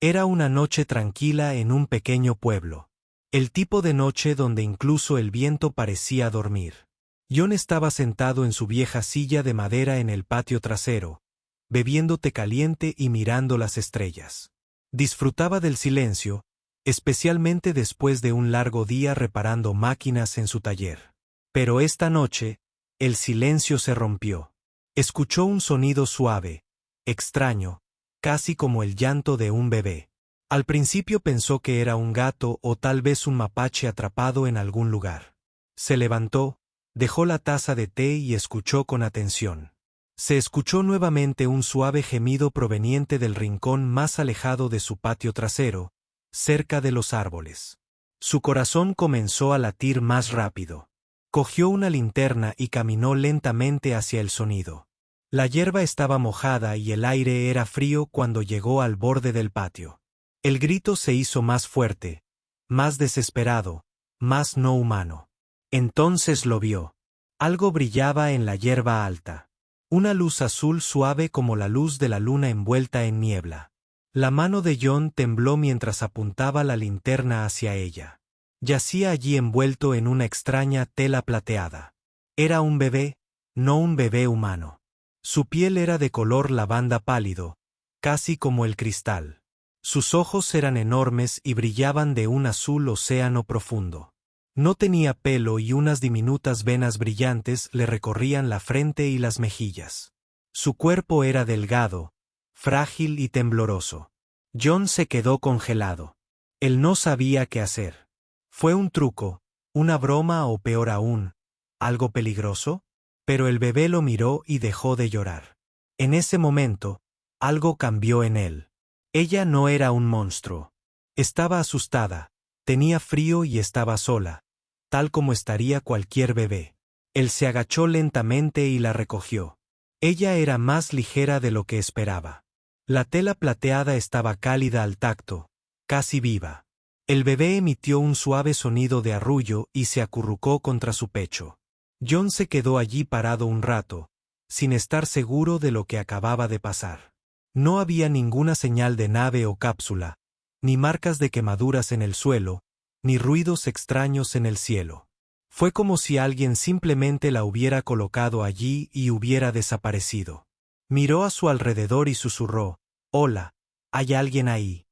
Era una noche tranquila en un pequeño pueblo. El tipo de noche donde incluso el viento parecía dormir. John estaba sentado en su vieja silla de madera en el patio trasero, bebiendo té caliente y mirando las estrellas. Disfrutaba del silencio, especialmente después de un largo día reparando máquinas en su taller. Pero esta noche, el silencio se rompió. Escuchó un sonido suave, extraño, casi como el llanto de un bebé. Al principio pensó que era un gato o tal vez un mapache atrapado en algún lugar. Se levantó, dejó la taza de té y escuchó con atención. Se escuchó nuevamente un suave gemido proveniente del rincón más alejado de su patio trasero, cerca de los árboles. Su corazón comenzó a latir más rápido. Cogió una linterna y caminó lentamente hacia el sonido. La hierba estaba mojada y el aire era frío cuando llegó al borde del patio. El grito se hizo más fuerte, más desesperado, más no humano. Entonces lo vio. Algo brillaba en la hierba alta. Una luz azul suave como la luz de la luna envuelta en niebla. La mano de John tembló mientras apuntaba la linterna hacia ella. Yacía allí envuelto en una extraña tela plateada. Era un bebé, no un bebé humano. Su piel era de color lavanda pálido, casi como el cristal. Sus ojos eran enormes y brillaban de un azul océano profundo. No tenía pelo y unas diminutas venas brillantes le recorrían la frente y las mejillas. Su cuerpo era delgado, frágil y tembloroso. John se quedó congelado. Él no sabía qué hacer. ¿Fue un truco, una broma o peor aún, algo peligroso? Pero el bebé lo miró y dejó de llorar. En ese momento, algo cambió en él. Ella no era un monstruo. Estaba asustada, tenía frío y estaba sola, tal como estaría cualquier bebé. Él se agachó lentamente y la recogió. Ella era más ligera de lo que esperaba. La tela plateada estaba cálida al tacto, casi viva. El bebé emitió un suave sonido de arrullo y se acurrucó contra su pecho. John se quedó allí parado un rato, sin estar seguro de lo que acababa de pasar. No había ninguna señal de nave o cápsula, ni marcas de quemaduras en el suelo, ni ruidos extraños en el cielo. Fue como si alguien simplemente la hubiera colocado allí y hubiera desaparecido. Miró a su alrededor y susurró: «Hola, ¿hay alguien ahí?»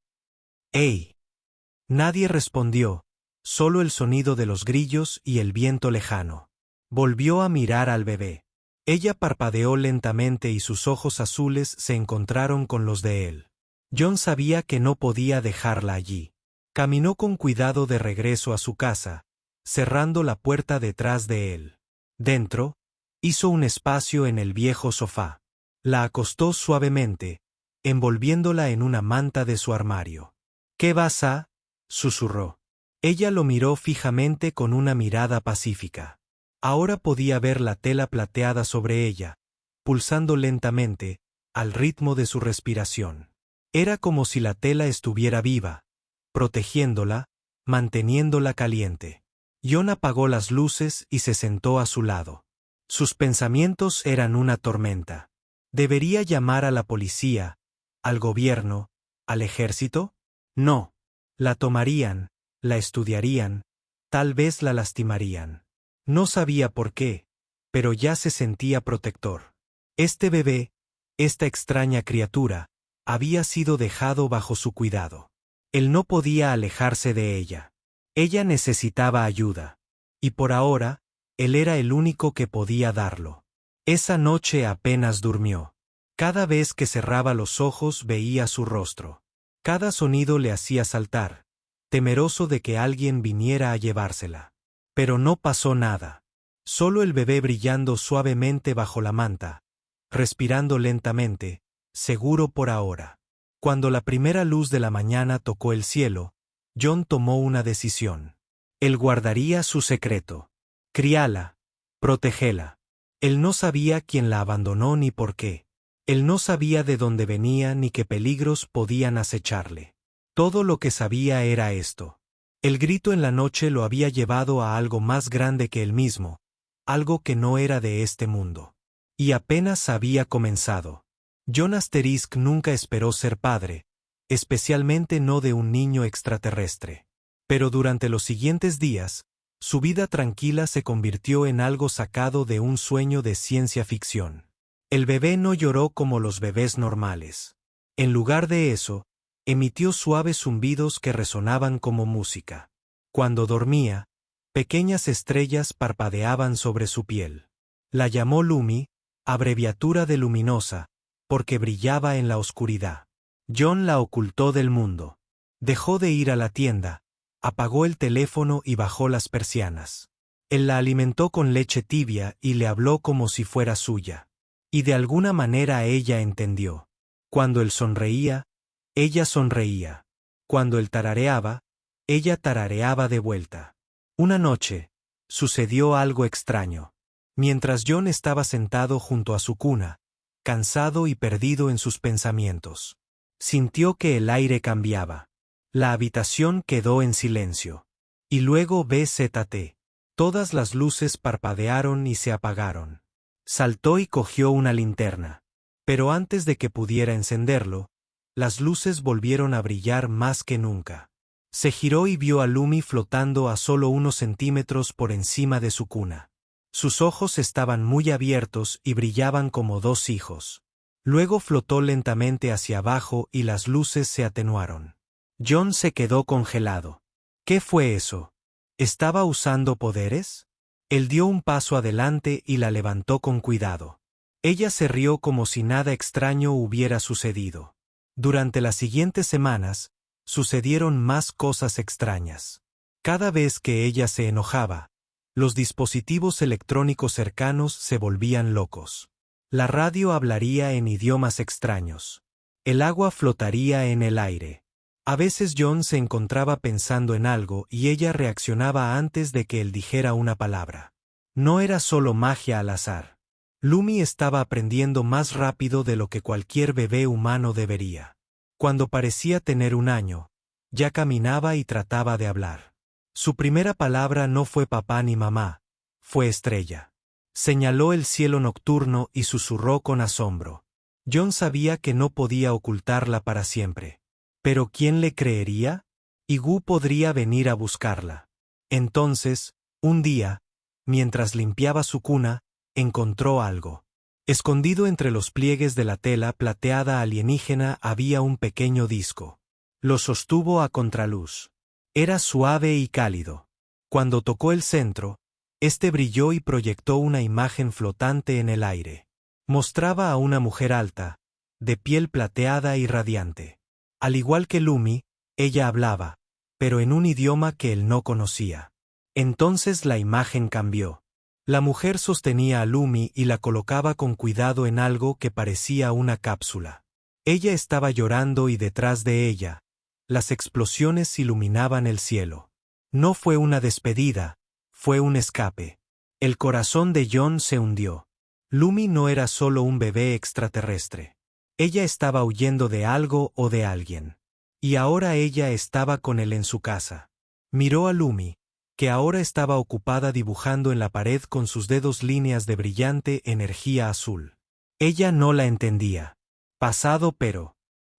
«¡Hey!». Nadie respondió, solo el sonido de los grillos y el viento lejano. Volvió a mirar al bebé. Ella parpadeó lentamente y sus ojos azules se encontraron con los de él. John sabía que no podía dejarla allí. Caminó con cuidado de regreso a su casa, cerrando la puerta detrás de él. Dentro, hizo un espacio en el viejo sofá. La acostó suavemente, envolviéndola en una manta de su armario. «¿Qué vas a?», susurró. Ella lo miró fijamente con una mirada pacífica. Ahora podía ver la tela plateada sobre ella, pulsando lentamente, al ritmo de su respiración. Era como si la tela estuviera viva, protegiéndola, manteniéndola caliente. John apagó las luces y se sentó a su lado. Sus pensamientos eran una tormenta. ¿Debería llamar a la policía, al gobierno, al ejército? No. La tomarían, la estudiarían, tal vez la lastimarían. No sabía por qué, pero ya se sentía protector. Este bebé, esta extraña criatura, había sido dejado bajo su cuidado. Él no podía alejarse de ella. Ella necesitaba ayuda. Y por ahora, él era el único que podía darlo. Esa noche apenas durmió. Cada vez que cerraba los ojos veía su rostro. Cada sonido le hacía saltar, temeroso de que alguien viniera a llevársela. Pero no pasó nada. Solo el bebé brillando suavemente bajo la manta, respirando lentamente, seguro por ahora. Cuando la primera luz de la mañana tocó el cielo, John tomó una decisión. Él guardaría su secreto. Críala, protégela. Él no sabía quién la abandonó ni por qué. Él no sabía de dónde venía ni qué peligros podían acecharle. Todo lo que sabía era esto. El grito en la noche lo había llevado a algo más grande que él mismo, algo que no era de este mundo. Y apenas había comenzado. John Asterisk nunca esperó ser padre, especialmente no de un niño extraterrestre. Pero durante los siguientes días, su vida tranquila se convirtió en algo sacado de un sueño de ciencia ficción. El bebé no lloró como los bebés normales. En lugar de eso, emitió suaves zumbidos que resonaban como música. Cuando dormía, pequeñas estrellas parpadeaban sobre su piel. La llamó Lumi, abreviatura de luminosa, porque brillaba en la oscuridad. John la ocultó del mundo. Dejó de ir a la tienda, apagó el teléfono y bajó las persianas. Él la alimentó con leche tibia y le habló como si fuera suya. Y de alguna manera ella entendió. Cuando él sonreía, ella sonreía. Cuando él tarareaba, ella tarareaba de vuelta. Una noche, sucedió algo extraño. Mientras John estaba sentado junto a su cuna, cansado y perdido en sus pensamientos, sintió que el aire cambiaba. La habitación quedó en silencio. Y luego BZT. Todas las luces parpadearon y se apagaron. Saltó y cogió una linterna. Pero antes de que pudiera encenderlo, las luces volvieron a brillar más que nunca. Se giró y vio a Lumi flotando a solo unos centímetros por encima de su cuna. Sus ojos estaban muy abiertos y brillaban como dos hijos. Luego flotó lentamente hacia abajo y las luces se atenuaron. John se quedó congelado. ¿Qué fue eso? ¿Estaba usando poderes? Él dio un paso adelante y la levantó con cuidado. Ella se rió como si nada extraño hubiera sucedido. Durante las siguientes semanas, sucedieron más cosas extrañas. Cada vez que ella se enojaba, los dispositivos electrónicos cercanos se volvían locos. La radio hablaría en idiomas extraños. El agua flotaría en el aire. A veces John se encontraba pensando en algo y ella reaccionaba antes de que él dijera una palabra. No era solo magia al azar. Lumi estaba aprendiendo más rápido de lo que cualquier bebé humano debería. Cuando parecía tener 1 año, ya caminaba y trataba de hablar. Su primera palabra no fue papá ni mamá, fue estrella. Señaló el cielo nocturno y susurró con asombro. John sabía que no podía ocultarla para siempre. ¿Pero quién le creería? Y Gu podría venir a buscarla. Entonces, un día, mientras limpiaba su cuna, encontró algo. Escondido entre los pliegues de la tela plateada alienígena había un pequeño disco. Lo sostuvo a contraluz. Era suave y cálido. Cuando tocó el centro, este brilló y proyectó una imagen flotante en el aire. Mostraba a una mujer alta, de piel plateada y radiante. Al igual que Lumi, ella hablaba, pero en un idioma que él no conocía. Entonces la imagen cambió. La mujer sostenía a Lumi y la colocaba con cuidado en algo que parecía una cápsula. Ella estaba llorando y detrás de ella, las explosiones iluminaban el cielo. No fue una despedida, fue un escape. El corazón de John se hundió. Lumi no era solo un bebé extraterrestre. Ella estaba huyendo de algo o de alguien. Y ahora ella estaba con él en su casa. Miró a Lumi, que ahora estaba ocupada dibujando en la pared con sus dedos líneas de brillante energía azul. Ella no la entendía. Pasado pero.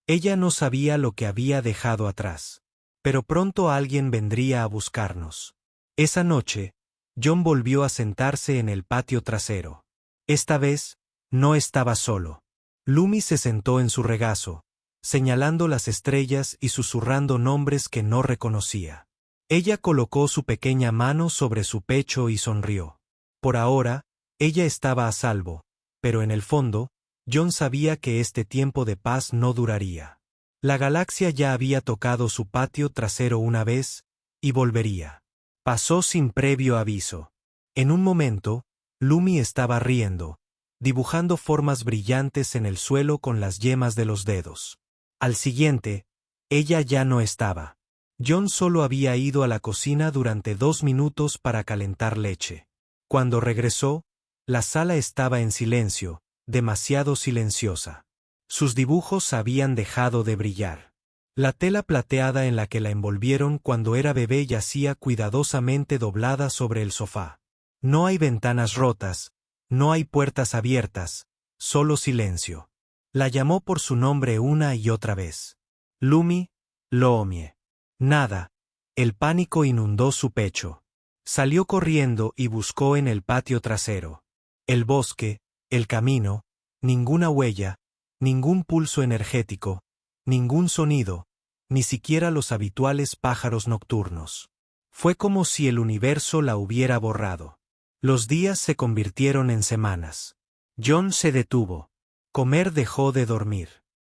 Ella no sabía lo que había dejado atrás. Pero pronto alguien vendría a buscarnos. Esa noche, John volvió a sentarse en el patio trasero. Esta vez, no estaba solo. Lumi se sentó en su regazo, señalando las estrellas y susurrando nombres que no reconocía. Ella colocó su pequeña mano sobre su pecho y sonrió. Por ahora, ella estaba a salvo, pero en el fondo, John sabía que este tiempo de paz no duraría. La galaxia ya había tocado su patio trasero una vez, y volvería. Pasó sin previo aviso. En un momento, Lumi estaba riendo, dibujando formas brillantes en el suelo con las yemas de los dedos. Al siguiente, ella ya no estaba. John solo había ido a la cocina durante 2 minutos para calentar leche. Cuando regresó, la sala estaba en silencio, demasiado silenciosa. Sus dibujos habían dejado de brillar. La tela plateada en la que la envolvieron cuando era bebé yacía cuidadosamente doblada sobre el sofá. No hay ventanas rotas, no hay puertas abiertas, solo silencio. La llamó por su nombre una y otra vez. Lumi, Loomie. Nada. El pánico inundó su pecho. Salió corriendo y buscó en el patio trasero. El bosque, el camino, ninguna huella, ningún pulso energético, ningún sonido, ni siquiera los habituales pájaros nocturnos. Fue como si el universo la hubiera borrado. Los días se convirtieron en semanas. John se detuvo. Comer dejó de dormir.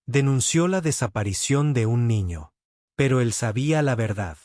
Denunció la desaparición de un niño. Pero él sabía la verdad.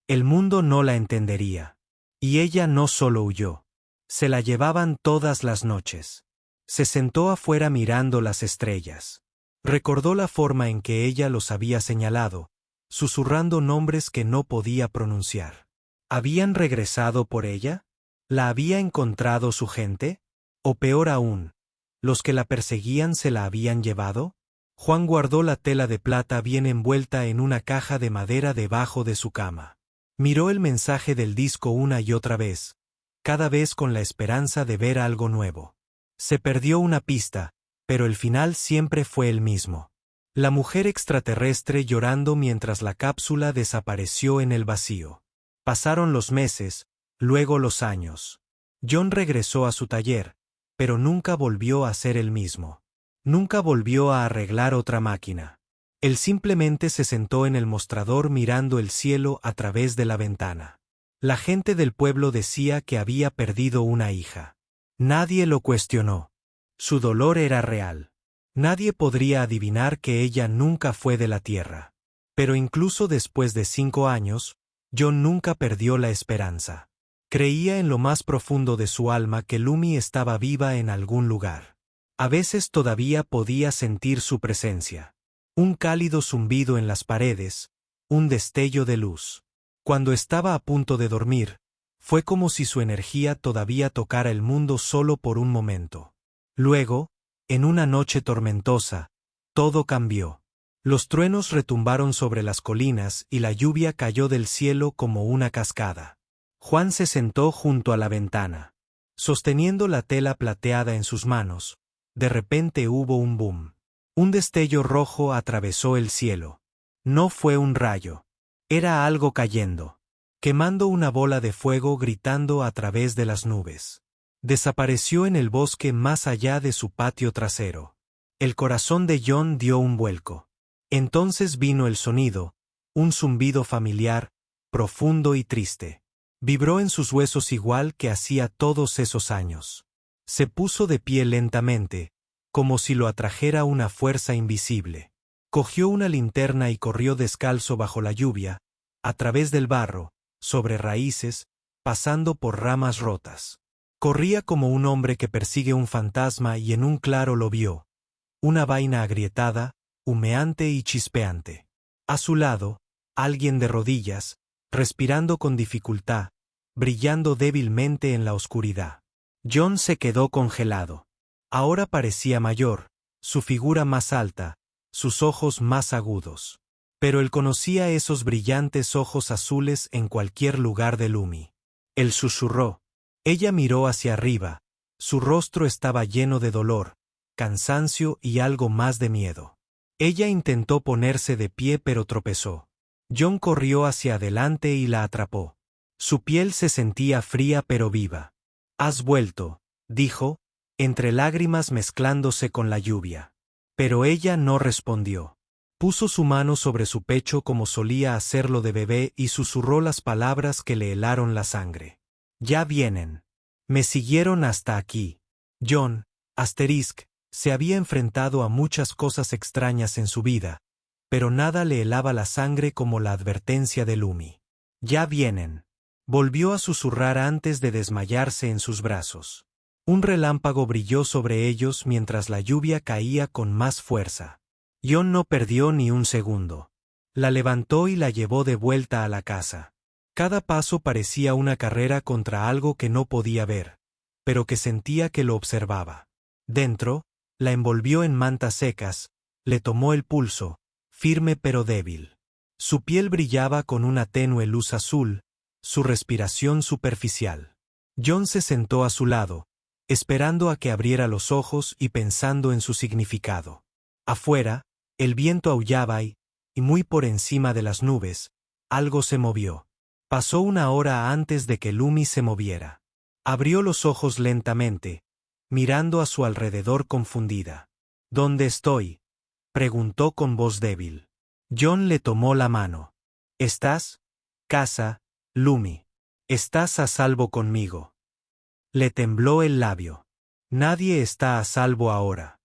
El mundo no la entendería. Y ella no solo huyó. Se la llevaban todas las noches. Se sentó afuera mirando las estrellas. Recordó la forma en que ella los había señalado, susurrando nombres que no podía pronunciar. ¿Habían regresado por ella? ¿La había encontrado su gente? O peor aún, ¿los que la perseguían se la habían llevado? Juan guardó la tela de plata bien envuelta en una caja de madera debajo de su cama. Miró el mensaje del disco una y otra vez, cada vez con la esperanza de ver algo nuevo. Se perdió una pista, pero el final siempre fue el mismo. La mujer extraterrestre llorando mientras la cápsula desapareció en el vacío. Pasaron los meses, luego los años. John regresó a su taller, pero nunca volvió a ser el mismo. Nunca volvió a arreglar otra máquina. Él simplemente se sentó en el mostrador mirando el cielo a través de la ventana. La gente del pueblo decía que había perdido una hija. Nadie lo cuestionó. Su dolor era real. Nadie podría adivinar que ella nunca fue de la tierra. Pero incluso después de 5 años, John nunca perdió la esperanza. Creía en lo más profundo de su alma que Lumi estaba viva en algún lugar. A veces todavía podía sentir su presencia. Un cálido zumbido en las paredes, un destello de luz. Cuando estaba a punto de dormir, fue como si su energía todavía tocara el mundo solo por un momento. Luego, en una noche tormentosa, todo cambió. Los truenos retumbaron sobre las colinas y la lluvia cayó del cielo como una cascada. Juan se sentó junto a la ventana. Sosteniendo la tela plateada en sus manos, de repente hubo un boom. Un destello rojo atravesó el cielo. No fue un rayo. Era algo cayendo. Quemando una bola de fuego gritando a través de las nubes. Desapareció en el bosque más allá de su patio trasero. El corazón de John dio un vuelco. Entonces vino el sonido, un zumbido familiar, profundo y triste. Vibró en sus huesos igual que hacía todos esos años. Se puso de pie lentamente, como si lo atrajera una fuerza invisible. Cogió una linterna y corrió descalzo bajo la lluvia, a través del barro, sobre raíces, pasando por ramas rotas. Corría como un hombre que persigue un fantasma y en un claro lo vio. Una vaina agrietada, humeante y chispeante. A su lado, alguien de rodillas, respirando con dificultad, brillando débilmente en la oscuridad. John se quedó congelado. Ahora parecía mayor, su figura más alta, sus ojos más agudos. Pero él conocía esos brillantes ojos azules en cualquier lugar de Lumi. Él susurró. Ella miró hacia arriba. Su rostro estaba lleno de dolor, cansancio y algo más de miedo. Ella intentó ponerse de pie pero tropezó. John corrió hacia adelante y la atrapó. Su piel se sentía fría pero viva. «Has vuelto», dijo, entre lágrimas mezclándose con la lluvia. Pero ella no respondió. Puso su mano sobre su pecho como solía hacerlo de bebé y susurró las palabras que le helaron la sangre. «Ya vienen. Me siguieron hasta aquí». John, se había enfrentado a muchas cosas extrañas en su vida, pero nada le helaba la sangre como la advertencia de Lumi. «Ya vienen». Volvió a susurrar antes de desmayarse en sus brazos. Un relámpago brilló sobre ellos mientras la lluvia caía con más fuerza. John no perdió ni un segundo. La levantó y la llevó de vuelta a la casa. Cada paso parecía una carrera contra algo que no podía ver, pero que sentía que lo observaba. Dentro, la envolvió en mantas secas, le tomó el pulso, firme pero débil. Su piel brillaba con una tenue luz azul, su respiración superficial. John se sentó a su lado, esperando a que abriera los ojos y pensando en su significado. Afuera, el viento aullaba y, y muy por encima de las nubes, algo se movió. Pasó una hora antes de que Lumi se moviera. Abrió los ojos lentamente, mirando a su alrededor confundida. ¿Dónde estoy?, preguntó con voz débil. John le tomó la mano. ¿Estás? Casa, Lumi. Estás a salvo conmigo. Le tembló el labio. Nadie está a salvo ahora.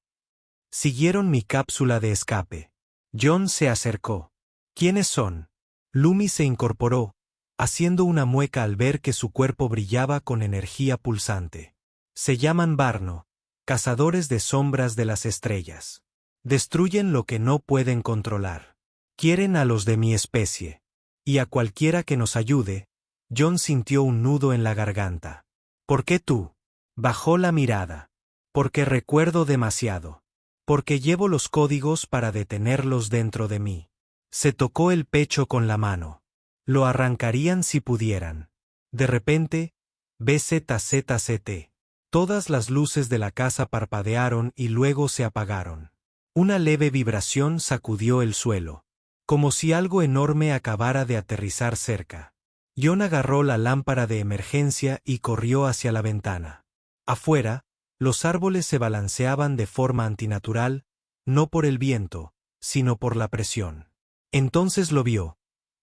Siguieron mi cápsula de escape. John se acercó. ¿Quiénes son? Lumi se incorporó, haciendo una mueca al ver que su cuerpo brillaba con energía pulsante. Se llaman Barno, cazadores de sombras de las estrellas. Destruyen lo que no pueden controlar. Quieren a los de mi especie. Y a cualquiera que nos ayude. John sintió un nudo en la garganta. ¿Por qué tú? Bajó la mirada. Porque recuerdo demasiado. Porque llevo los códigos para detenerlos dentro de mí. Se tocó el pecho con la mano. Lo arrancarían si pudieran. De repente, BZZZT. Todas las luces de la casa parpadearon y luego se apagaron. Una leve vibración sacudió el suelo, como si algo enorme acabara de aterrizar cerca. John agarró la lámpara de emergencia y corrió hacia la ventana. Afuera, los árboles se balanceaban de forma antinatural, no por el viento, sino por la presión. Entonces lo vio.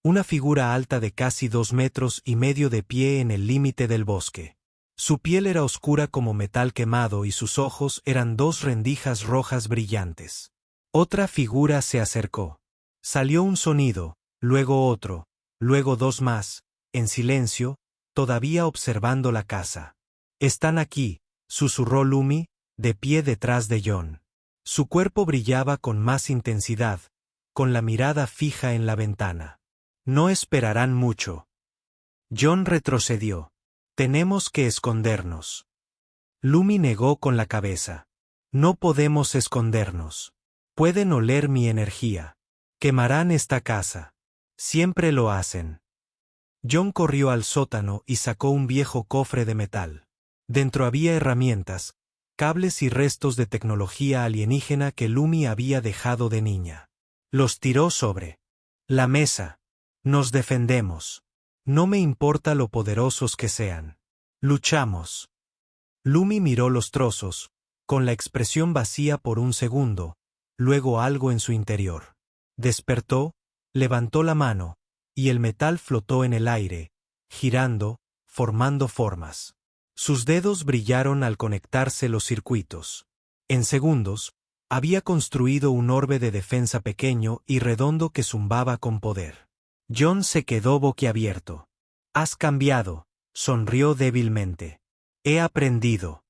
Una figura alta de casi 2,5 metros de pie en el límite del bosque. Su piel era oscura como metal quemado y sus ojos eran 2 rendijas rojas brillantes. Otra figura se acercó. Salió un sonido, luego otro, luego 2 más, en silencio, todavía observando la casa. «Están aquí», susurró Lumi, de pie detrás de John. Su cuerpo brillaba con más intensidad, con la mirada fija en la ventana. «No esperarán mucho». John retrocedió. «Tenemos que escondernos». Lumi negó con la cabeza. «No podemos escondernos. Pueden oler mi energía. Quemarán esta casa. Siempre lo hacen». John corrió al sótano y sacó un viejo cofre de metal. Dentro había herramientas, cables y restos de tecnología alienígena que Lumi había dejado de niña. Los tiró sobre la mesa. «Nos defendemos. No me importa lo poderosos que sean. Luchamos». Lumi miró los trozos, con la expresión vacía por un segundo, luego algo en su interior. Despertó, levantó la mano, y el metal flotó en el aire, girando, formando formas. Sus dedos brillaron al conectarse los circuitos. En segundos, había construido un orbe de defensa pequeño y redondo que zumbaba con poder. John se quedó boquiabierto. «Has cambiado», sonrió débilmente. «He aprendido».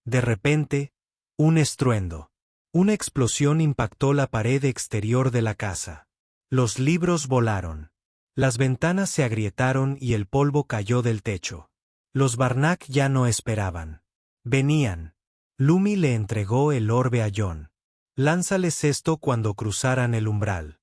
De repente, un estruendo. Una explosión impactó la pared exterior de la casa. Los libros volaron. Las ventanas se agrietaron y el polvo cayó del techo. Los Barnak ya no esperaban. Venían. Lumi le entregó el orbe a John. «Lánzales esto cuando cruzaran el umbral».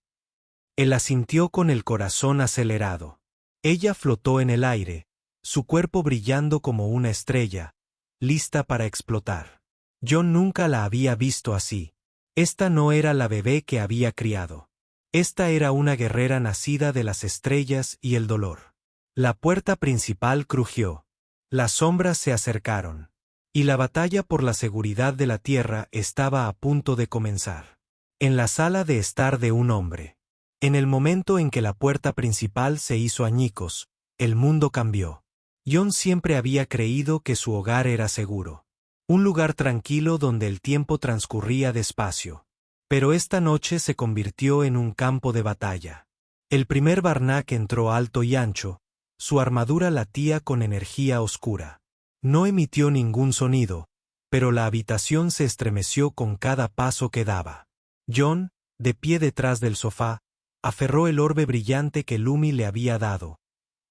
Él asintió con el corazón acelerado. Ella flotó en el aire, su cuerpo brillando como una estrella, lista para explotar. John nunca la había visto así. Esta no era la bebé que había criado. Esta era una guerrera nacida de las estrellas y el dolor. La puerta principal crujió. Las sombras se acercaron. Y la batalla por la seguridad de la Tierra estaba a punto de comenzar. En la sala de estar de un hombre. En el momento en que la puerta principal se hizo añicos, el mundo cambió. John siempre había creído que su hogar era seguro. Un lugar tranquilo donde el tiempo transcurría despacio. Pero esta noche se convirtió en un campo de batalla. El primer Barnak entró alto y ancho, su armadura latía con energía oscura. No emitió ningún sonido, pero la habitación se estremeció con cada paso que daba. John, de pie detrás del sofá, aferró el orbe brillante que Lumi le había dado.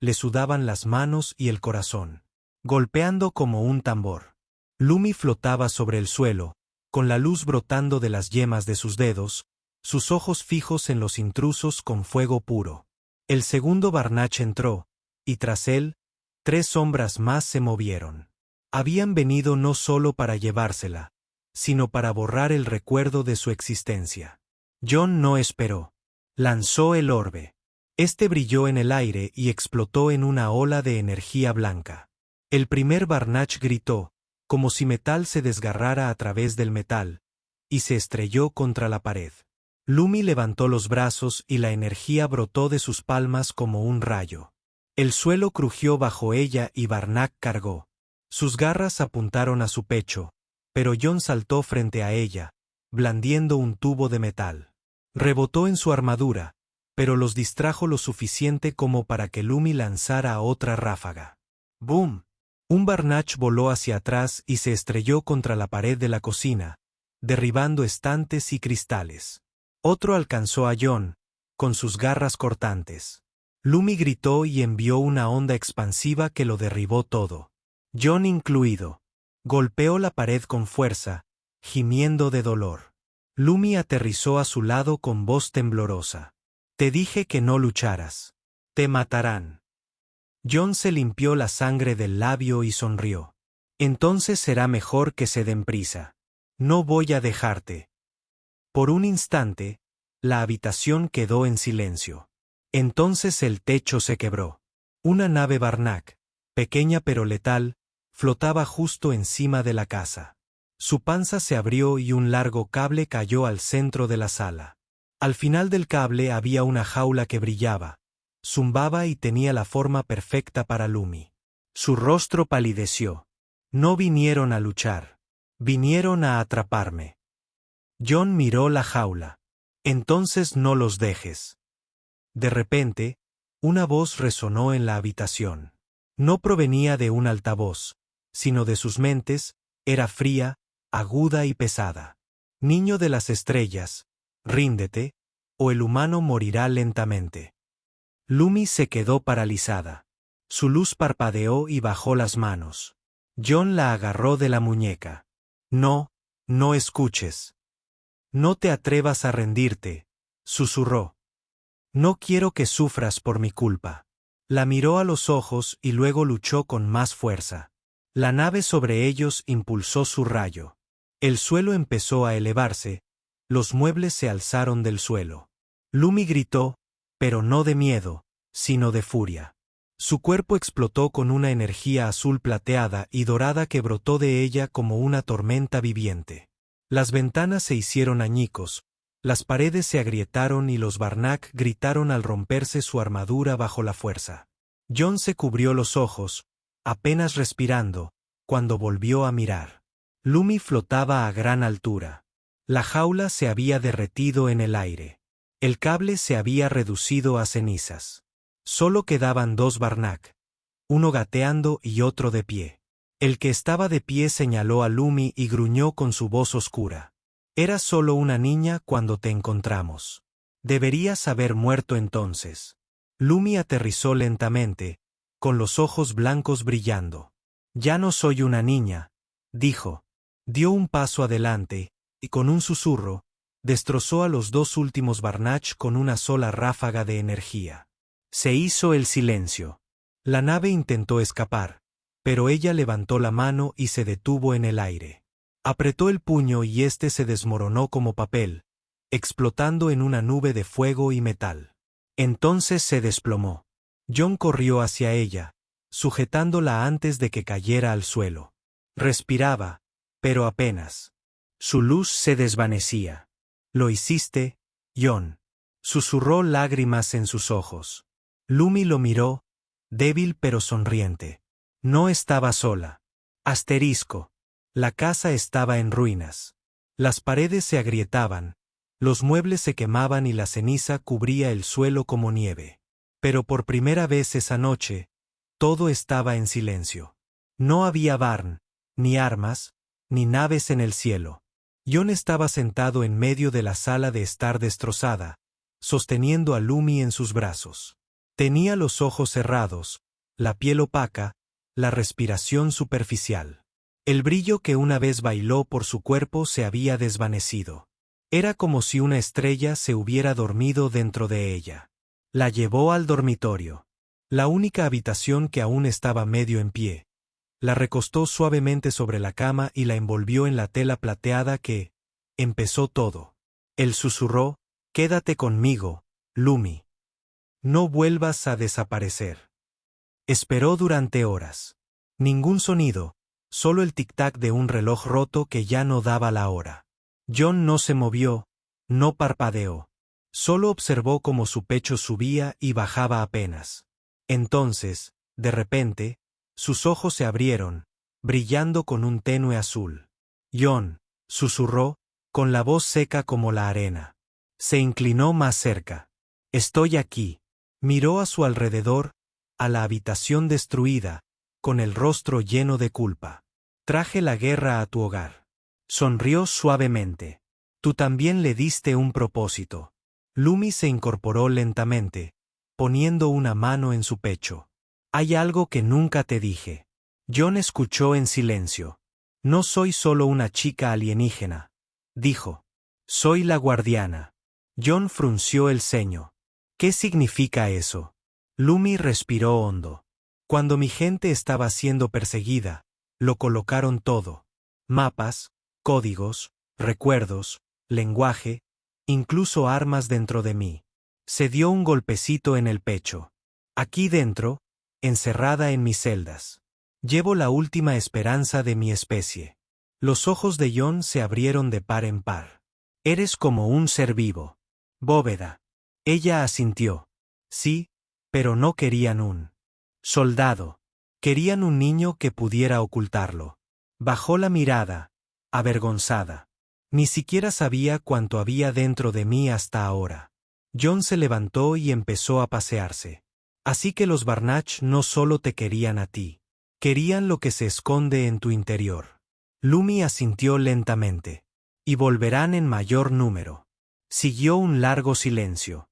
Le sudaban las manos y el corazón, golpeando como un tambor. Lumi flotaba sobre el suelo, con la luz brotando de las yemas de sus dedos, sus ojos fijos en los intrusos con fuego puro. El segundo Barnach entró, y tras él, 3 sombras más se movieron. Habían venido no solo para llevársela, sino para borrar el recuerdo de su existencia. John no esperó. Lanzó el orbe. Este brilló en el aire y explotó en una ola de energía blanca. El primer Barnach gritó, como si metal se desgarrara a través del metal, y se estrelló contra la pared. Lumi levantó los brazos y la energía brotó de sus palmas como un rayo. El suelo crujió bajo ella y Barnach cargó. Sus garras apuntaron a su pecho, pero Jon saltó frente a ella, blandiendo un tubo de metal. Rebotó en su armadura, pero los distrajo lo suficiente como para que Lumi lanzara otra ráfaga. ¡Boom! Un Barnach voló hacia atrás y se estrelló contra la pared de la cocina, derribando estantes y cristales. Otro alcanzó a Jon, con sus garras cortantes. Lumi gritó y envió una onda expansiva que lo derribó todo. Jon incluido. Golpeó la pared con fuerza, gimiendo de dolor. Lumi aterrizó a su lado con voz temblorosa. Te dije que no lucharas. Te matarán. Jon se limpió la sangre del labio y sonrió. Entonces será mejor que se den prisa. No voy a dejarte. Por un instante, la habitación quedó en silencio. Entonces el techo se quebró. Una nave Barnach, pequeña pero letal, flotaba justo encima de la casa. Su panza se abrió y un largo cable cayó al centro de la sala. Al final del cable había una jaula que brillaba, zumbaba y tenía la forma perfecta para Lumi. Su rostro palideció. No vinieron a luchar. Vinieron a atraparme. Jon miró la jaula. Entonces no los dejes. De repente, una voz resonó en la habitación. No provenía de un altavoz, sino de sus mentes, era fría, aguda y pesada. Niño de las estrellas, ríndete, o el humano morirá lentamente. Lumi se quedó paralizada. Su luz parpadeó y bajó las manos. Jon la agarró de la muñeca. No, no escuches. No te atrevas a rendirte, susurró. No quiero que sufras por mi culpa. La miró a los ojos y luego luchó con más fuerza. La nave sobre ellos impulsó su rayo. El suelo empezó a elevarse, los muebles se alzaron del suelo. Lumi gritó, pero no de miedo, sino de furia. Su cuerpo explotó con una energía azul plateada y dorada que brotó de ella como una tormenta viviente. Las ventanas se hicieron añicos, las paredes se agrietaron y los Barnach gritaron al romperse su armadura bajo la fuerza. Jon se cubrió los ojos, apenas respirando, cuando volvió a mirar. Lumi flotaba a gran altura. La jaula se había derretido en el aire. El cable se había reducido a cenizas. Solo quedaban dos Barnach, uno gateando y otro de pie. El que estaba de pie señaló a Lumi y gruñó con su voz oscura. Eras solo una niña cuando te encontramos. Deberías haber muerto entonces. Lumi aterrizó lentamente, con los ojos blancos brillando. Ya no soy una niña, dijo. Dio un paso adelante, y con un susurro, destrozó a los dos últimos Barnach con una sola ráfaga de energía. Se hizo el silencio. La nave intentó escapar, pero ella levantó la mano y se detuvo en el aire. Apretó el puño y éste se desmoronó como papel, explotando en una nube de fuego y metal. Entonces se desplomó. Jon corrió hacia ella, sujetándola antes de que cayera al suelo. Respiraba, pero apenas. Su luz se desvanecía. Lo hiciste, Jon. Susurró lágrimas en sus ojos. Lumi lo miró, débil pero sonriente. No estaba sola. Asterisco. La casa estaba en ruinas. Las paredes se agrietaban, los muebles se quemaban y la ceniza cubría el suelo como nieve. Pero por primera vez esa noche, todo estaba en silencio. No había Barn, ni armas, ni naves en el cielo. Jon estaba sentado en medio de la sala de estar destrozada, sosteniendo a Lumi en sus brazos. Tenía los ojos cerrados, la piel opaca, la respiración superficial. El brillo que una vez bailó por su cuerpo se había desvanecido. Era como si una estrella se hubiera dormido dentro de ella. La llevó al dormitorio. La única habitación que aún estaba medio en pie. La recostó suavemente sobre la cama y la envolvió en la tela plateada que empezó todo. Él susurró, «Quédate conmigo, Lumi. No vuelvas a desaparecer. Esperó durante horas. Ningún sonido, solo el tic-tac de un reloj roto que ya no daba la hora. John no se movió, no parpadeó. Solo observó cómo su pecho subía y bajaba apenas. Entonces, de repente, sus ojos se abrieron, brillando con un tenue azul. John, susurró, con la voz seca como la arena. Se inclinó más cerca. Estoy aquí. Miró a su alrededor, a la habitación destruida, con el rostro lleno de culpa. Traje la guerra a tu hogar. Sonrió suavemente. Tú también le diste un propósito. Lumi se incorporó lentamente, poniendo una mano en su pecho. Hay algo que nunca te dije. John escuchó en silencio. No soy solo una chica alienígena, dijo. Soy la guardiana. John frunció el ceño. ¿Qué significa eso? Lumi respiró hondo. Cuando mi gente estaba siendo perseguida, lo colocaron todo. Mapas, códigos, recuerdos, lenguaje, incluso armas dentro de mí. Se dio un golpecito en el pecho. Aquí dentro, encerrada en mis celdas. Llevo la última esperanza de mi especie. Los ojos de John se abrieron de par en par. Eres como un ser vivo. Bóveda. Ella asintió. Sí, pero no querían un soldado. Querían un niño que pudiera ocultarlo. Bajó la mirada, avergonzada. Ni siquiera sabía cuánto había dentro de mí hasta ahora. John se levantó y empezó a pasearse. Así que los Barnach no solo te querían a ti. Querían lo que se esconde en tu interior. Lumi asintió lentamente. Y volverán en mayor número. Siguió un largo silencio.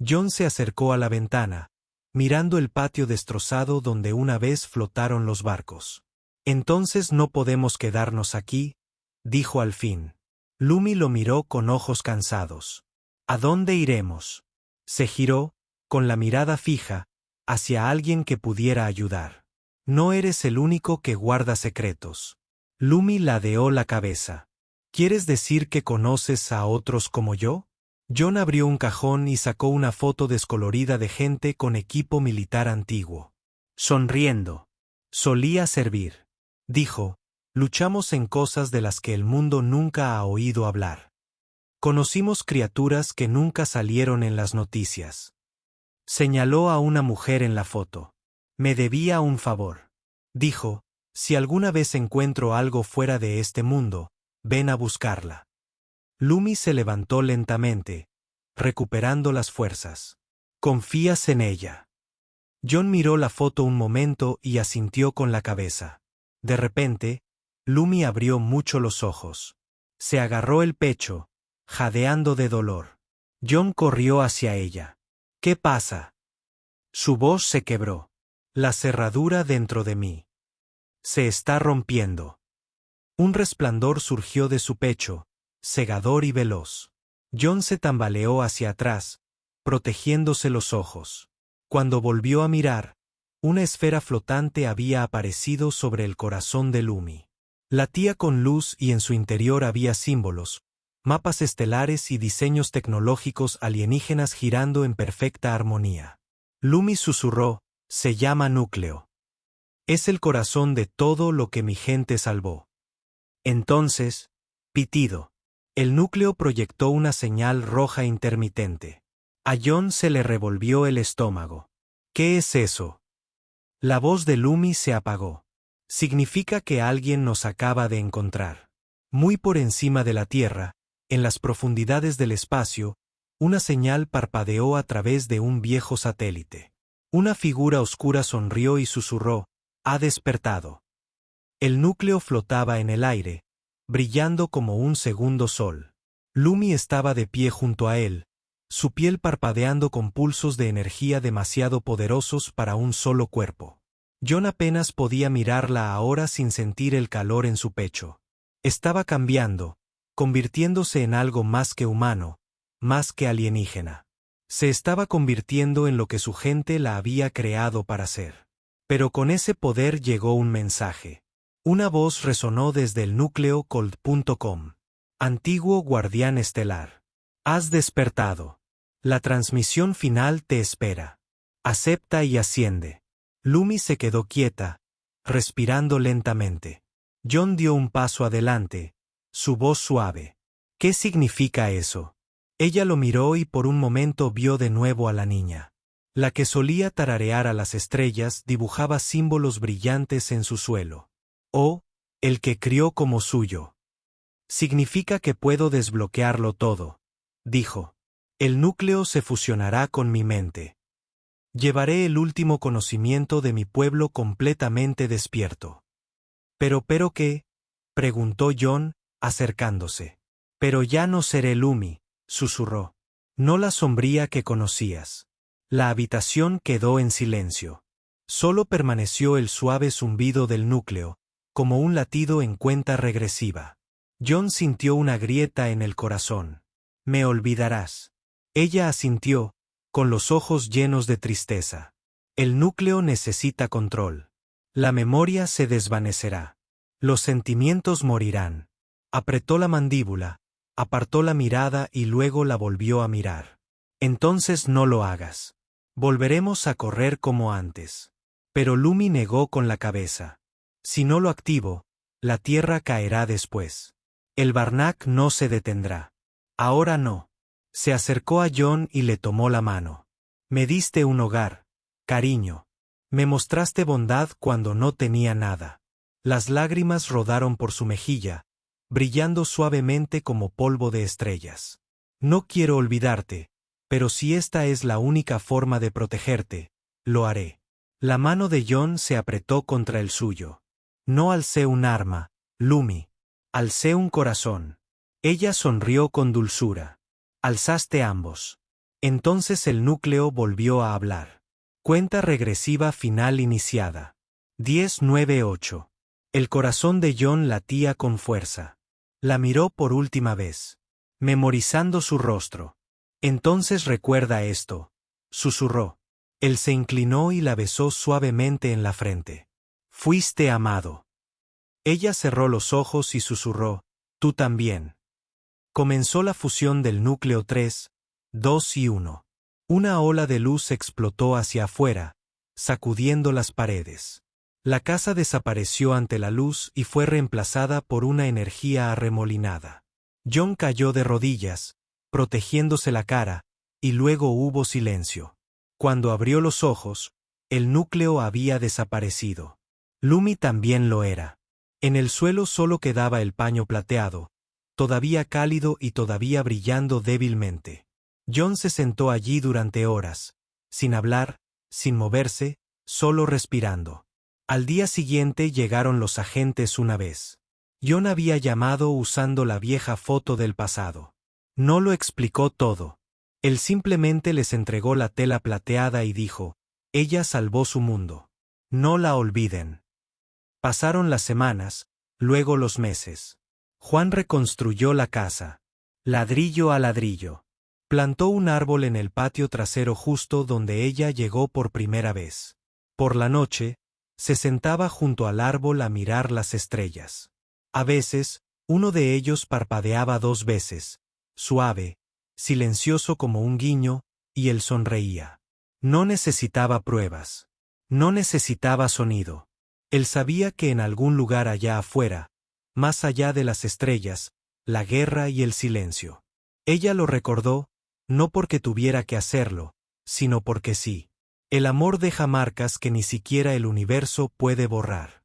John se acercó a la ventana, mirando el patio destrozado donde una vez flotaron los barcos. Entonces no podemos quedarnos aquí, dijo al fin. Lumi lo miró con ojos cansados. ¿A dónde iremos? Se giró, con la mirada fija, hacia alguien que pudiera ayudar. No eres el único que guarda secretos. Lumi ladeó la cabeza. ¿Quieres decir que conoces a otros como yo? John abrió un cajón y sacó una foto descolorida de gente con equipo militar antiguo. Sonriendo. Solía servir. Dijo, luchamos en cosas de las que el mundo nunca ha oído hablar. Conocimos criaturas que nunca salieron en las noticias. Señaló a una mujer en la foto. Me debía un favor. Dijo, si alguna vez encuentro algo fuera de este mundo, ven a buscarla. Lumi se levantó lentamente, recuperando las fuerzas. ¿Confías en ella? John miró la foto un momento y asintió con la cabeza. De repente, Lumi abrió mucho los ojos. Se agarró el pecho, jadeando de dolor. John corrió hacia ella. ¿Qué pasa? Su voz se quebró. La cerradura dentro de mí. Se está rompiendo. Un resplandor surgió de su pecho, cegador y veloz. John se tambaleó hacia atrás, protegiéndose los ojos. Cuando volvió a mirar, una esfera flotante había aparecido sobre el corazón de Lumi. Latía con luz y en su interior había símbolos, mapas estelares y diseños tecnológicos alienígenas girando en perfecta armonía. Lumi susurró, se llama núcleo. Es el corazón de todo lo que mi gente salvó. Entonces, pitido. El núcleo proyectó una señal roja intermitente. A John se le revolvió el estómago. ¿Qué es eso? La voz de Lumi se apagó. Significa que alguien nos acaba de encontrar. Muy por encima de la Tierra, en las profundidades del espacio, una señal parpadeó a través de un viejo satélite. Una figura oscura sonrió y susurró, ha despertado. El núcleo flotaba en el aire, brillando como un segundo sol. Lumi estaba de pie junto a él, su piel parpadeando con pulsos de energía demasiado poderosos para un solo cuerpo. John apenas podía mirarla ahora sin sentir el calor en su pecho. Estaba cambiando, convirtiéndose en algo más que humano, más que alienígena. Se estaba convirtiendo en lo que su gente la había creado para ser. Pero con ese poder llegó un mensaje. Una voz resonó desde el núcleo cold.com. Antiguo guardián estelar. Has despertado. La transmisión final te espera. Acepta y asciende. Lumi se quedó quieta, respirando lentamente. Jon dio un paso adelante, su voz suave. ¿Qué significa eso? Ella lo miró y por un momento vio de nuevo a la niña. La que solía tararear a las estrellas dibujaba símbolos brillantes en su suelo. Oh, el que crió como suyo. Significa que puedo desbloquearlo todo, dijo. El núcleo se fusionará con mi mente. Llevaré el último conocimiento de mi pueblo completamente despierto. ¿Pero qué? Preguntó Jon, acercándose. Pero ya no seré Lumi, susurró. No la sombría que conocías. La habitación quedó en silencio. Solo permaneció el suave zumbido del núcleo, como un latido en cuenta regresiva. Jon sintió una grieta en el corazón. Me olvidarás. Ella asintió, con los ojos llenos de tristeza. El núcleo necesita control. La memoria se desvanecerá. Los sentimientos morirán. Apretó la mandíbula, apartó la mirada y luego la volvió a mirar. Entonces no lo hagas. Volveremos a correr como antes. Pero Lumi negó con la cabeza. Si no lo activo, la tierra caerá después. El Barnac no se detendrá. Ahora no. Se acercó a Jon y le tomó la mano. Me diste un hogar, cariño. Me mostraste bondad cuando no tenía nada. Las lágrimas rodaron por su mejilla, brillando suavemente como polvo de estrellas. No quiero olvidarte, pero si esta es la única forma de protegerte, lo haré. La mano de Jon se apretó contra el suyo. No alcé un arma, Lumi. Alcé un corazón. Ella sonrió con dulzura. Alzaste ambos. Entonces el núcleo volvió a hablar. Cuenta regresiva final iniciada. 10, 9, 8. El corazón de Jon latía con fuerza. La miró por última vez, memorizando su rostro. Entonces recuerda esto, susurró. Él se inclinó y la besó suavemente en la frente. Fuiste amado. Ella cerró los ojos y susurró, tú también. Comenzó la fusión del núcleo 3, 2 y 1. Una ola de luz explotó hacia afuera, sacudiendo las paredes. La casa desapareció ante la luz y fue reemplazada por una energía arremolinada. Jon cayó de rodillas, protegiéndose la cara, y luego hubo silencio. Cuando abrió los ojos, el núcleo había desaparecido. Lumi también lo era. En el suelo solo quedaba el paño plateado, todavía cálido y todavía brillando débilmente. Jon se sentó allí durante horas, sin hablar, sin moverse, solo respirando. Al día siguiente llegaron los agentes una vez. Jon había llamado usando la vieja foto del pasado. No lo explicó todo. Él simplemente les entregó la tela plateada y dijo, ella salvó su mundo. No la olviden. Pasaron las semanas, luego los meses. Juan reconstruyó la casa, ladrillo a ladrillo. Plantó un árbol en el patio trasero justo donde ella llegó por primera vez. Por la noche, se sentaba junto al árbol a mirar las estrellas. A veces, uno de ellos parpadeaba 2 veces, suave, silencioso como un guiño, y él sonreía. No necesitaba pruebas. No necesitaba sonido. Él sabía que en algún lugar allá afuera, más allá de las estrellas, la guerra y el silencio. Ella lo recordó, no porque tuviera que hacerlo, sino porque sí. El amor deja marcas que ni siquiera el universo puede borrar.